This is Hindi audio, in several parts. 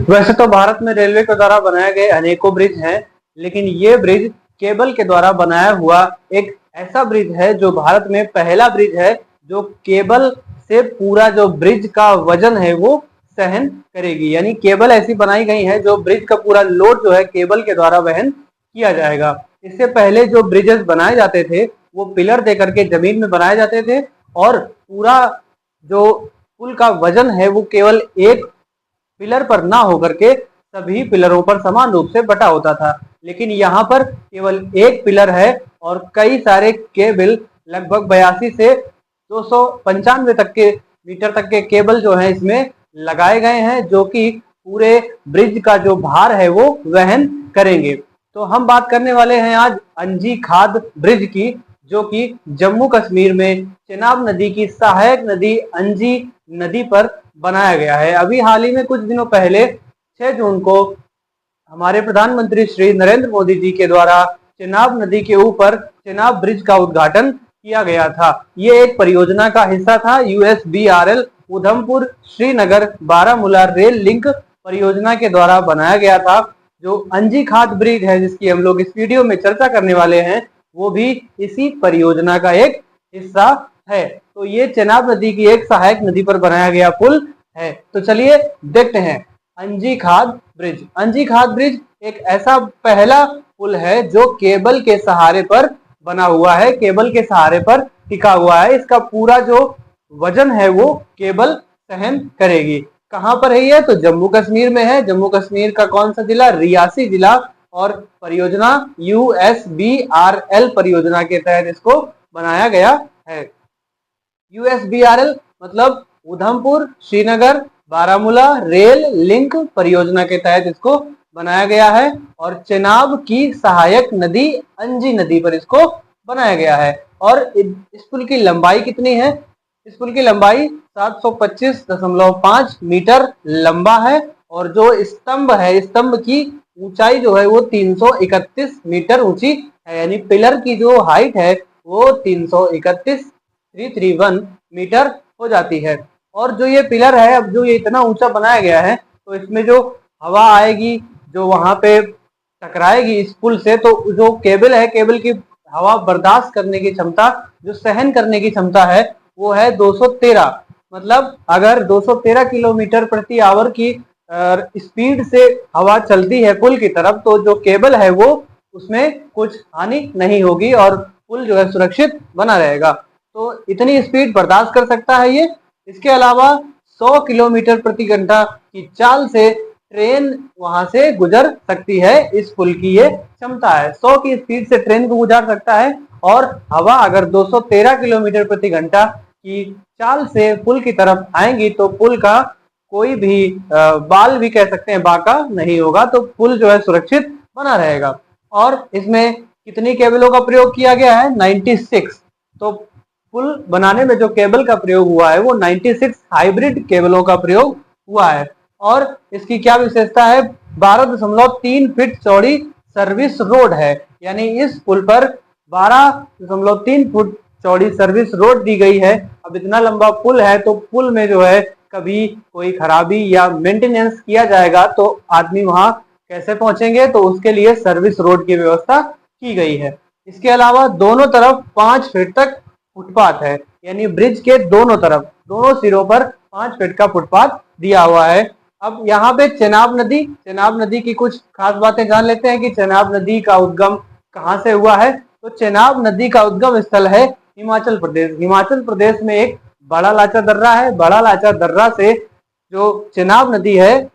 वैसे तो भारत में रेलवे के द्वारा बनाए गए अनेकों ब्रिज हैं, लेकिन ये ब्रिज केबल के द्वारा बनाया हुआ एक ऐसा ब्रिज है जो भारत में पहला ब्रिज है जो केबल से पूरा जो ब्रिज का वजन है वो सहन करेगी। यानी केबल ऐसी बनाई गई है जो ब्रिज का पूरा लोड जो है केबल के द्वारा वहन किया जाएगा। इससे पहले जो ब्रिजेस बनाए जाते थे वो पिलर दे करके जमीन में बनाए जाते थे और पूरा जो पुल का वजन है वो केवल एक पिलर पर ना होकर के सभी पिलरों पर समान रूप से बटा होता था। लेकिन यहाँ पर केवल एक पिलर है और कई सारे केबल लगभग 82 से 295 तक के मीटर तक के केबल जो है इसमें लगाए गए हैं, जो कि पूरे ब्रिज का जो भार है वो वहन करेंगे। तो हम बात करने वाले हैं आज अंजी खाद ब्रिज की, जो कि जम्मू कश्मीर में चेनाब नदी की सहायक नदी अंजी नदी पर बनाया गया है। अभी हाल ही में कुछ दिनों पहले 6 जून को हमारे प्रधानमंत्री श्री नरेंद्र मोदी जी के द्वारा चेनाब नदी के ऊपर चेनाब ब्रिज का उद्घाटन किया गया था। ये एक परियोजना का हिस्सा था। USBRL Udhampur Srinagar Baramulla rail link परियोजना के द्वारा बनाया गया था। जो अंजी खाद ब्रिज है जिसकी हम लोग इस वीडियो में चर्चा करने वाले हैं वो भी इसी परियोजना का एक हिस्सा है। तो ये चेनाब नदी की एक सहायक नदी पर बनाया गया पुल है। तो चलिए देखते हैं अंजी खाद ब्रिज। अंजी खाद ब्रिज एक ऐसा पहला पुल है जो केबल के सहारे पर बना हुआ है, केबल के सहारे पर टिका हुआ है। इसका पूरा जो वजन है वो केबल सहन करेगी। कहाँ पर है ये? तो जम्मू कश्मीर में है। जम्मू कश्मीर का कौन सा जिला? रियासी जिला। और परियोजना USBRL परियोजना के तहत इसको बनाया गया है। USBRL मतलब उधमपुर श्रीनगर बारामूला रेल लिंक परियोजना के तहत इसको बनाया गया है और चेनाब की सहायक नदी अंजी नदी पर इसको बनाया गया है। और इस पुल की लंबाई कितनी है? इस पुल की लंबाई 725.5 मीटर लंबा है और जो स्तंभ है, स्तंभ की ऊंचाई जो है वो 331 मीटर ऊंची है। यानी पिलर की जो हाइट है वो 331 मीटर हो जाती है। और जो ये पिलर है, अब जो ये इतना ऊंचा बनाया गया है तो इसमें जो हवा आएगी जो वहां पे टकराएगी इस पुल से, तो जो केबल है, केबल की हवा बर्दाश्त करने की क्षमता, जो सहन करने की क्षमता है वो है 213। मतलब अगर 213 किलोमीटर प्रति आवर की स्पीड से हवा चलती है पुल की तरफ तो जो केबल है वो उसमें कुछ हानि नहीं होगी और पुल जो है सुरक्षित बना रहेगा। तो इतनी स्पीड बर्दाश्त कर सकता है ये। इसके अलावा 100 किलोमीटर प्रति घंटा की चाल से ट्रेन वहां से गुजर सकती है। इस पुल की ये क्षमता है, 100 की स्पीड से ट्रेन को गुजार सकता है। और हवा अगर 213 किलोमीटर प्रति घंटा की चाल से पुल की तरफ आएंगी तो पुल का कोई भी बाल भी कह सकते हैं बांका नहीं होगा, तो पुल जो है सुरक्षित बना रहेगा। और इसमें कितनी केबलों का प्रयोग किया गया है? 96। तो पुल बनाने में जो केबल का प्रयोग हुआ है वो 96 हाइब्रिड केबलों का प्रयोग हुआ है। और इसकी क्या विशेषता है? 12.3 फीट चौड़ी सर्विस रोड है। यानी इस पुल पर 12.3 फुट चौड़ी सर्विस रोड दी गई है। अब इतना लंबा पुल है तो पुल में जो है कभी कोई खराबी या मेंटेनेंस किया जाएगा तो आदमी वहां कैसे पहुंचेंगे? तो उसके लिए सर्विस रोड की व्यवस्था की गई है। इसके अलावा दोनों तरफ 5 फीट तक फुटपाथ है। यानी ब्रिज के दोनों तरफ, दोनों सिरों पर 5 फीट का फुटपाथ दिया हुआ है। अब यहाँ पे चेनाब नदी की कुछ खास बातें जान लेते हैं कि चेनाब नदी का उद्गम कहाँ से हुआ है। तो चेनाब नदी का उद्गम स्थल है हिमाचल प्रदेश। हिमाचल प्रदेश में एक बड़ा लाचा दर्रा है। बड़ा लाचा दर्रा से जो चेनाब नदी है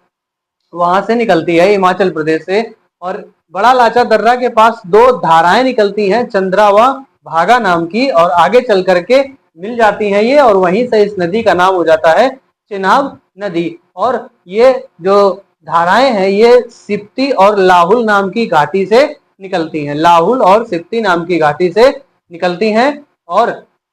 वहां से निकलती है हिमाचल प्रदेश से। और बड़ा लाचा दर्रा के पास 2 धाराएं निकलती हैं, चंद्रा व भागा नाम की, और आगे चल करके मिल जाती हैं ये, और वहीं से इस नदी का नाम हो जाता है चेनाब नदी। और ये जो धाराएं हैं ये सिप्ती और लाहुल नाम की घाटी से निकलती हैं। लाहुल और सिप्ती नाम की घाटी से निकलती हैं और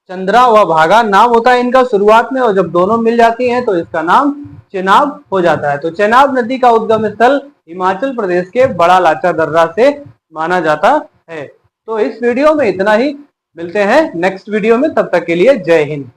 चंद्रा व भागा नाम होता है इनका शुरुआत में, और जब दोनों मिल जाती हैं तो इसका नाम चेनाब हो जाता है। तो चेनाब नदी का उद्गम स्थल हिमाचल प्रदेश के बड़ा लाचा दर्रा से माना जाता है। तो इस वीडियो में इतना ही, मिलते हैं नेक्स्ट वीडियो में, तब तक के लिए जय हिंद।